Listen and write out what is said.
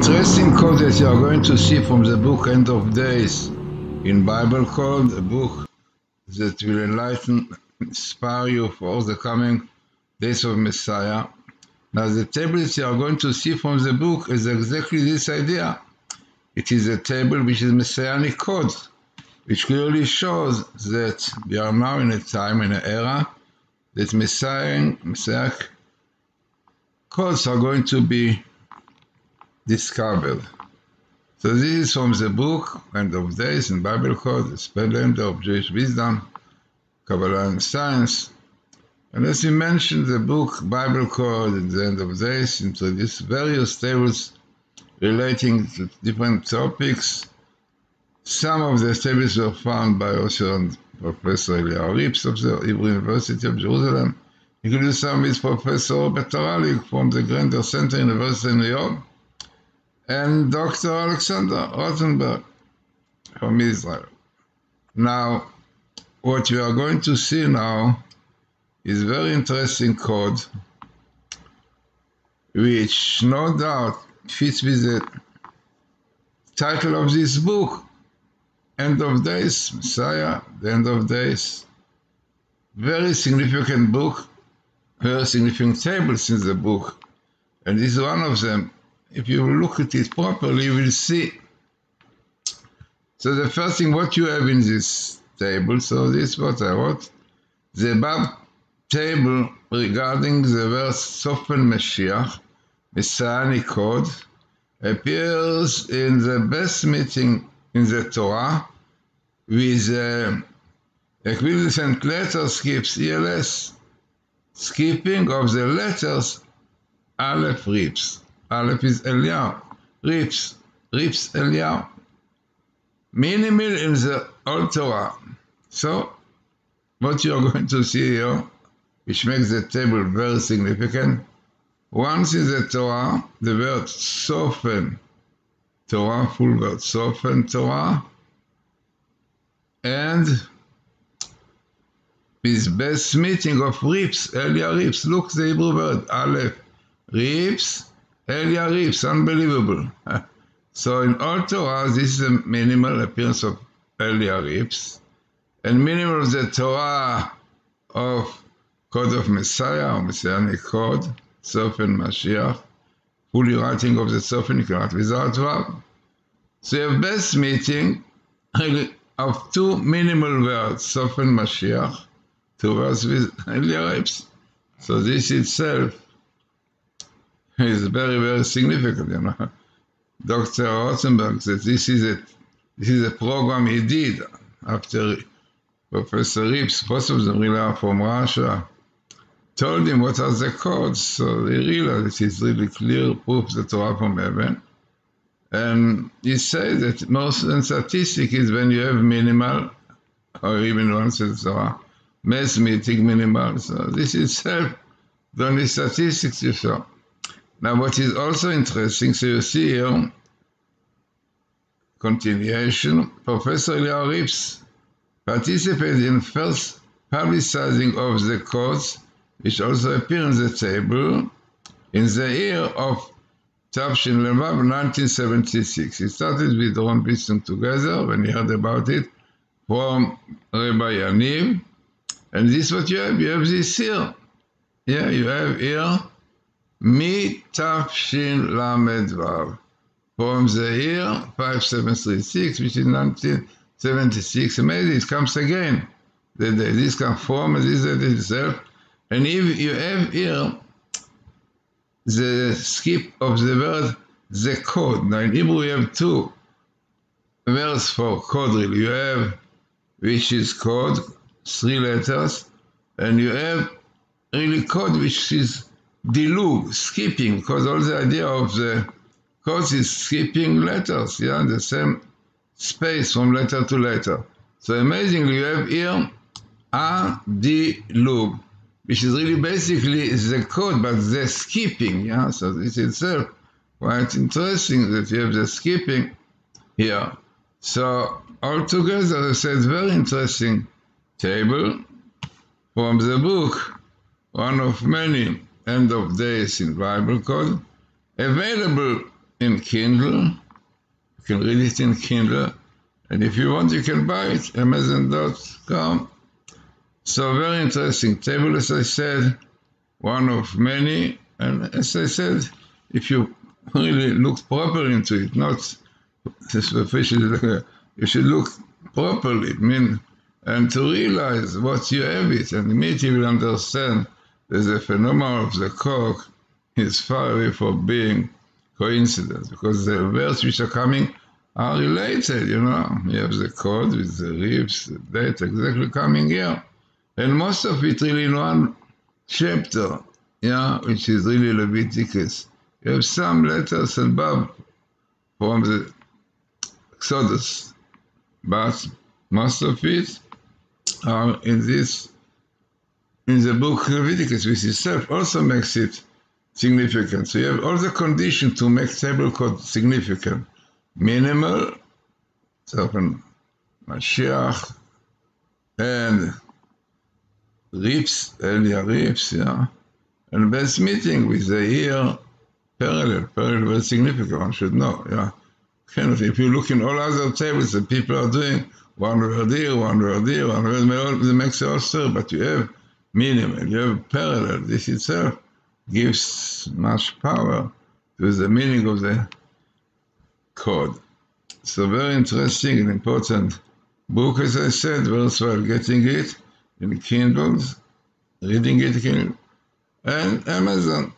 interesting code that you are going to see from the book End of Days in Bible Code, a book that will enlighten, inspire you for the coming days of Messiah. Now, the table that you are going to see from the book is exactly this idea. It is a table which is Messianic code, which clearly shows that we are now in a time, in an era, that Messianic codes are going to be discovered. So this is from the book, End of Days, in Bible Code, the Splendor of Jewish Wisdom, Kabbalah and Science. And as we mentioned, the book Bible Code in the End of Days introduced various tables relating to different topics. Some of the tables were found by Osher and Professor Eliyahu Rips of the Hebrew University of Jerusalem, including some with Professor Robert Taralik from the Glazerson Center University in New York, and Dr. Alexander Rosenberg from Israel. Now, what we are going to see now is a very interesting code, which no doubt fits with the title of this book, End of Days, Messiah, the End of Days. Very significant book, very significant tables in the book, and this is one of them. If you look at it properly, you will see. So the first thing, what you have in this table, so this is what I wrote. The above table regarding the verse Sofen Mashiach, Messianic code, appears in the best meeting in the Torah with equivalent letter skips, ELS, skipping of the letters Aleph Rips. Aleph is Eliyahu, Rips Eliyahu. Minimal in the Old Torah. So, what you are going to see here, which makes the table very significant, once in the Torah, the word Sofen, Torah, full word Sofen, Torah, and with best meeting of Rips, Eliyahu Rips. Look, the Hebrew word, Aleph, Rips, Eliyahu Rips, unbelievable. So in all Torah, this is a minimal appearance of Eliyahu Rips, and minimal of the Torah of Code of Messiah, or Messianic Code, Sofen Mashiach, fully writing of the Sofen, you can write without verb. So you have best meeting of two minimal words, Sofen Mashiach, two words with Eliyahu Rips. So this itself is very, very significant, you know. Dr. Rosenberg said this is a program he did after Professor Rips, both of them really are from Russia, told him what are the codes, so they realized it is really clear proof the Torah from heaven. And he said that most statistic is when you have minimal, or even once in Torah, mass meeting minimal. So this itself, the only statistics you saw. Now, what is also interesting, so you see here, continuation, Professor Eliyahu Rips participated in first publicizing of the codes, which also appear in the table, in the year of Tafshin Levav, 1976. He started with Ron Biston together when he heard about it from Rabbi Yaniv. And this is what you have. You have this here. Yeah, you have here Mi Tafshin Lamed Vav, from the year 5736, which is 1976. Amazing, it comes again. This comes from, this is itself. And if you have here the skip of the word, the code. Now in Hebrew you have two words for code really. You have, which is code, 3 letters, and you have really code, which is dilug, skipping, because all the idea of the codes is skipping letters, yeah, the same space from letter to letter. So amazingly, you have here a dilug, which is really basically the code, but the skipping, yeah. So this itself quite interesting that you have the skipping here. So altogether, I said, very interesting table from the book, one of many End of Days in Bible Code, available in Kindle. You can read it in Kindle. And if you want, you can buy it, Amazon.com. So very interesting table, as I said, one of many. And as I said, if you really look properly into it, not superficially, you should look properly, and to realize what you have it, and immediately you will understand that the phenomenon of the cork is far away from being coincidence, because the words which are coming are related, You have the code with the ribs, the date exactly coming here. And most of it really in one chapter, which is really Leviticus. You have some letters and Bob from the Exodus, but most of it are in the book Leviticus, which itself also makes it significant. So you have all the conditions to make table code significant. Minimal, so Mashiach, and ribs, and best meeting with the ear parallel very significant, one should know, Kind of, if you look in all other tables that people are doing, one word here, one word here, one word, it makes it all stir, but you have minimal, you have parallel. This itself gives much power to the meaning of the code. So very interesting and important book, as I said, worthwhile getting it in Kindles, reading it in, and Amazon.com.